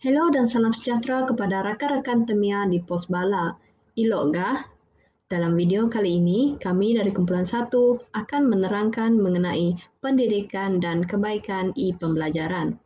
Hello dan salam sejahtera kepada rakan-rakan Temia di Pos Bala. Elok gah? Dalam video kali ini, kami dari Kumpulan 1 akan menerangkan mengenai pendidikan dan kebaikan e-pembelajaran.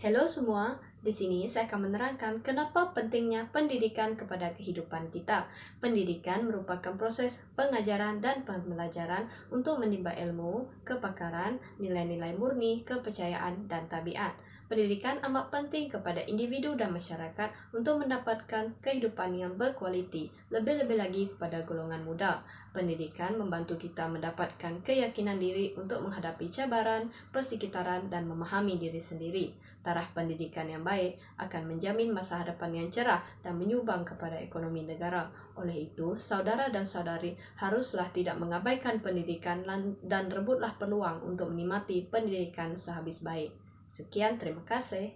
Hello semua, di sini saya akan menerangkan kenapa pentingnya pendidikan kepada kehidupan kita. Pendidikan merupakan proses pengajaran dan pembelajaran untuk menimba ilmu, kepakaran, nilai-nilai murni, kepercayaan, dan tabiat. Pendidikan amat penting kepada individu dan masyarakat untuk mendapatkan kehidupan yang berkualiti, lebih-lebih lagi kepada golongan muda. Pendidikan membantu kita mendapatkan keyakinan diri untuk menghadapi cabaran, persekitaran, dan memahami diri sendiri. Taraf pendidikan yang baik akan menjamin masa hadapan yang cerah dan menyumbang kepada ekonomi negara. Oleh itu, saudara dan saudari haruslah tidak mengabaikan pendidikan dan rebutlah peluang untuk menikmati pendidikan sehabis baik. Sekian, terima kasih.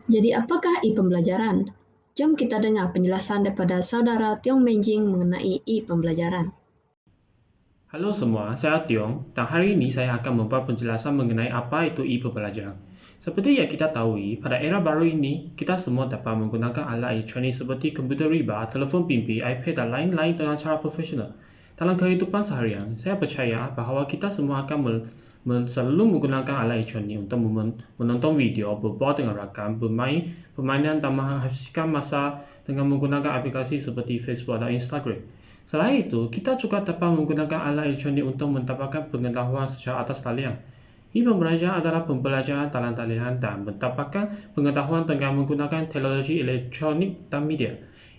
Jadi apakah e-pembelajaran? Jom kita dengar penjelasan daripada saudara Tiong Menjing mengenai e-pembelajaran. Halo semua, saya Tiong dan hari ini saya akan membuat penjelasan mengenai apa itu e-pembelajaran. Seperti yang kita tahu, pada era baru ini, kita semua dapat menggunakan alat elektronik seperti komputer riba, telefon bimbit, iPad dan lain-lain dengan cara profesional. Dalam kehidupan seharian, saya percaya bahawa kita semua akan selalu menggunakan alat elektronik untuk menonton video, berbual dengan rakan, bermain permainan dan menghabiskan masa dengan menggunakan aplikasi seperti Facebook dan Instagram. Selain itu, kita juga dapat menggunakan alat elektronik untuk mendapatkan pengetahuan secara atas talian. E-pembelajaran adalah pembelajaran dalam talian dan mendapatkan pengetahuan dengan menggunakan teknologi elektronik dan media.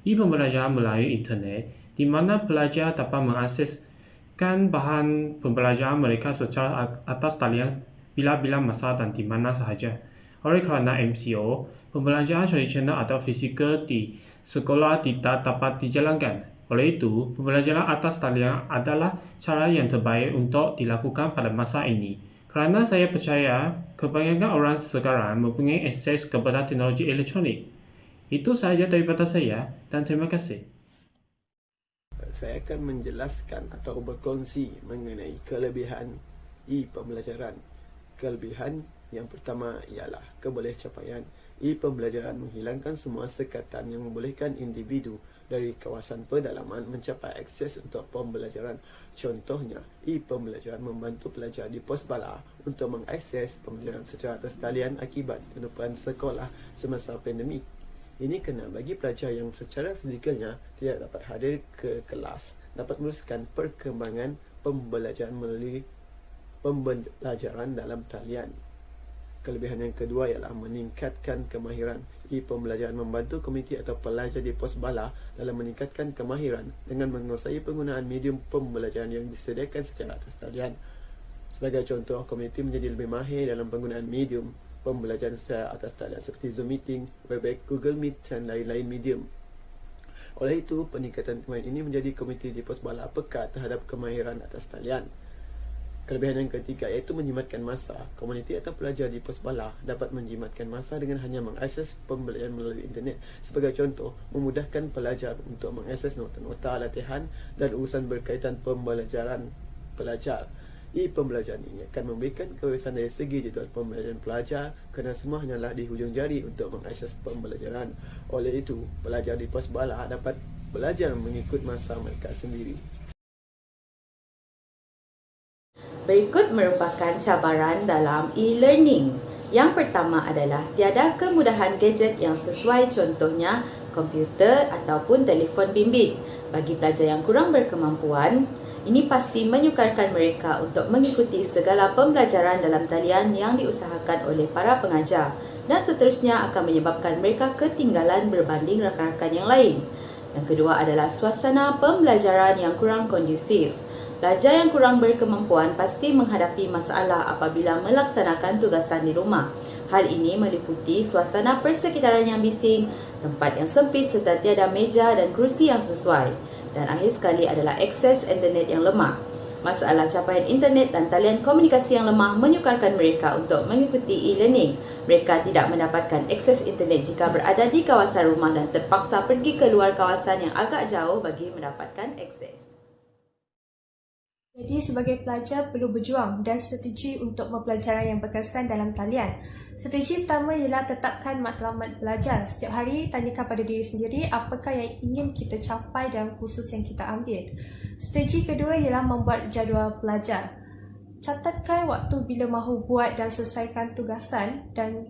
E-pembelajaran melalui internet, di mana pelajar dapat mengakseskan bahan pembelajaran mereka secara atas talian bila-bila masa dan di mana sahaja. Oleh kerana MCO, pembelajaran tradisional atau fizikal di sekolah tidak dapat dijalankan. Oleh itu, pembelajaran atas talian adalah cara yang terbaik untuk dilakukan pada masa ini. Kerana saya percaya kebanyakan orang sekarang mempunyai akses kepada teknologi elektronik. Itu sahaja daripada saya dan terima kasih. Saya akan menjelaskan atau berkongsi mengenai kelebihan e-pembelajaran. Kelebihan yang pertama ialah kebolehcapaian. E-pembelajaran menghilangkan semua sekatan yang membolehkan individu dari kawasan pedalaman mencapai akses untuk pembelajaran. Contohnya, e-pembelajaran membantu pelajar di pos bala untuk mengakses pembelajaran secara atas talian akibat penutupan sekolah semasa pandemik. Ini kena bagi pelajar yang secara fizikalnya tidak dapat hadir ke kelas dapat meneruskan perkembangan pembelajaran melalui pembelajaran dalam talian. Kelebihan yang kedua ialah meningkatkan kemahiran. E-pembelajaran membantu komuniti atau pelajar di pos bala dalam meningkatkan kemahiran dengan menguasai penggunaan medium pembelajaran yang disediakan secara atas talian. Sebagai contoh, komuniti menjadi lebih mahir dalam penggunaan medium pembelajaran secara atas talian seperti Zoom Meeting, Webex, Google Meet dan lain-lain medium. Oleh itu, peningkatan kemahiran ini menjadi komuniti di pos bala peka terhadap kemahiran atas talian. Kelebihan yang ketiga iaitu menjimatkan masa. Komuniti atau pelajar di pos bala dapat menjimatkan masa dengan hanya mengakses pembelajaran melalui internet. Sebagai contoh, memudahkan pelajar untuk mengakses nota-nota latihan dan urusan berkaitan pembelajaran pelajar. E-pembelajaran ini akan memberikan kebebasan dari segi jadual pembelajaran pelajar kerana semua hanyalah di hujung jari untuk mengakses pembelajaran. Oleh itu, pelajar di pos bala dapat belajar mengikut masa mereka sendiri. Berikut merupakan cabaran dalam e-learning. Yang pertama adalah tiada kemudahan gadget yang sesuai, contohnya komputer ataupun telefon bimbit. Bagi pelajar yang kurang berkemampuan, ini pasti menyukarkan mereka untuk mengikuti segala pembelajaran dalam talian yang diusahakan oleh para pengajar dan seterusnya akan menyebabkan mereka ketinggalan berbanding rakan-rakan yang lain. Yang kedua adalah suasana pembelajaran yang kurang kondusif. Pelajar yang kurang berkemampuan pasti menghadapi masalah apabila melaksanakan tugasan di rumah. Hal ini meliputi suasana persekitaran yang bising, tempat yang sempit serta tiada meja dan kerusi yang sesuai. Dan akhir sekali adalah akses internet yang lemah. Masalah capaian internet dan talian komunikasi yang lemah menyukarkan mereka untuk mengikuti e-learning. Mereka tidak mendapatkan akses internet jika berada di kawasan rumah dan terpaksa pergi ke luar kawasan yang agak jauh bagi mendapatkan akses. Jadi sebagai pelajar perlu berjuang dan strategi untuk pembelajaran yang berkesan dalam talian. Strategi pertama ialah tetapkan matlamat belajar. Setiap hari tanyakan pada diri sendiri apakah yang ingin kita capai dalam kursus yang kita ambil. Strategi kedua ialah membuat jadual belajar. Catatkan waktu bila mahu buat dan selesaikan tugasan dan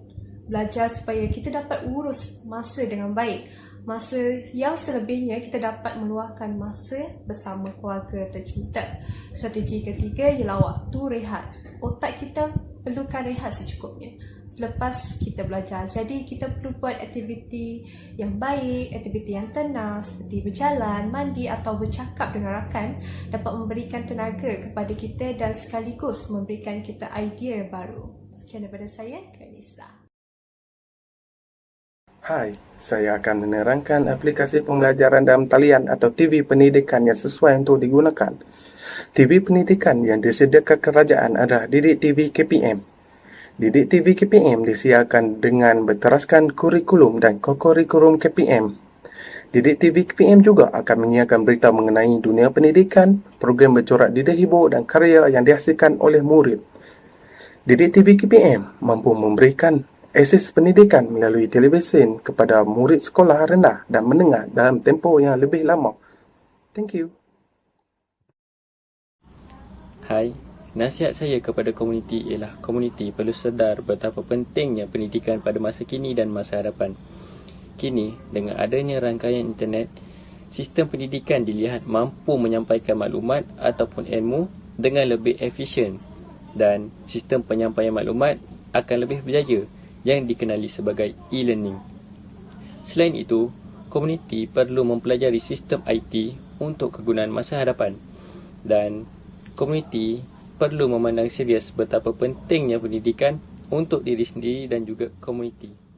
belajar supaya kita dapat urus masa dengan baik. Masa yang selebihnya kita dapat meluangkan masa bersama keluarga tercinta. Strategi ketiga ialah waktu rehat. Otak kita perlukan rehat secukupnya selepas kita belajar. Jadi kita perlu buat aktiviti yang baik, aktiviti yang tenang seperti berjalan, mandi atau bercakap dengan rakan dapat memberikan tenaga kepada kita dan sekaligus memberikan kita idea baru. Sekian daripada saya, Kak Nisa. Hai, saya akan menerangkan aplikasi pembelajaran dalam talian atau TV pendidikan yang sesuai untuk digunakan. TV pendidikan yang disediakan kerajaan adalah Didik TV KPM. Didik TV KPM disiarkan dengan berteraskan kurikulum dan kokurikulum KPM. Didik TV KPM juga akan menyiarkan berita mengenai dunia pendidikan, program bercorak didik hibur dan karya yang dihasilkan oleh murid. Didik TV KPM mampu memberikan akses pendidikan melalui televisyen kepada murid sekolah rendah dan menengah dalam tempoh yang lebih lama. Thank you. Hai, nasihat saya kepada komuniti ialah komuniti perlu sedar betapa pentingnya pendidikan pada masa kini dan masa hadapan. Kini, dengan adanya rangkaian internet, sistem pendidikan dilihat mampu menyampaikan maklumat ataupun ilmu dengan lebih efisien dan sistem penyampaian maklumat akan lebih berjaya yang dikenali sebagai e-learning. Selain itu, komuniti perlu mempelajari sistem IT untuk kegunaan masa hadapan dan komuniti perlu memandang serius betapa pentingnya pendidikan untuk diri sendiri dan juga komuniti.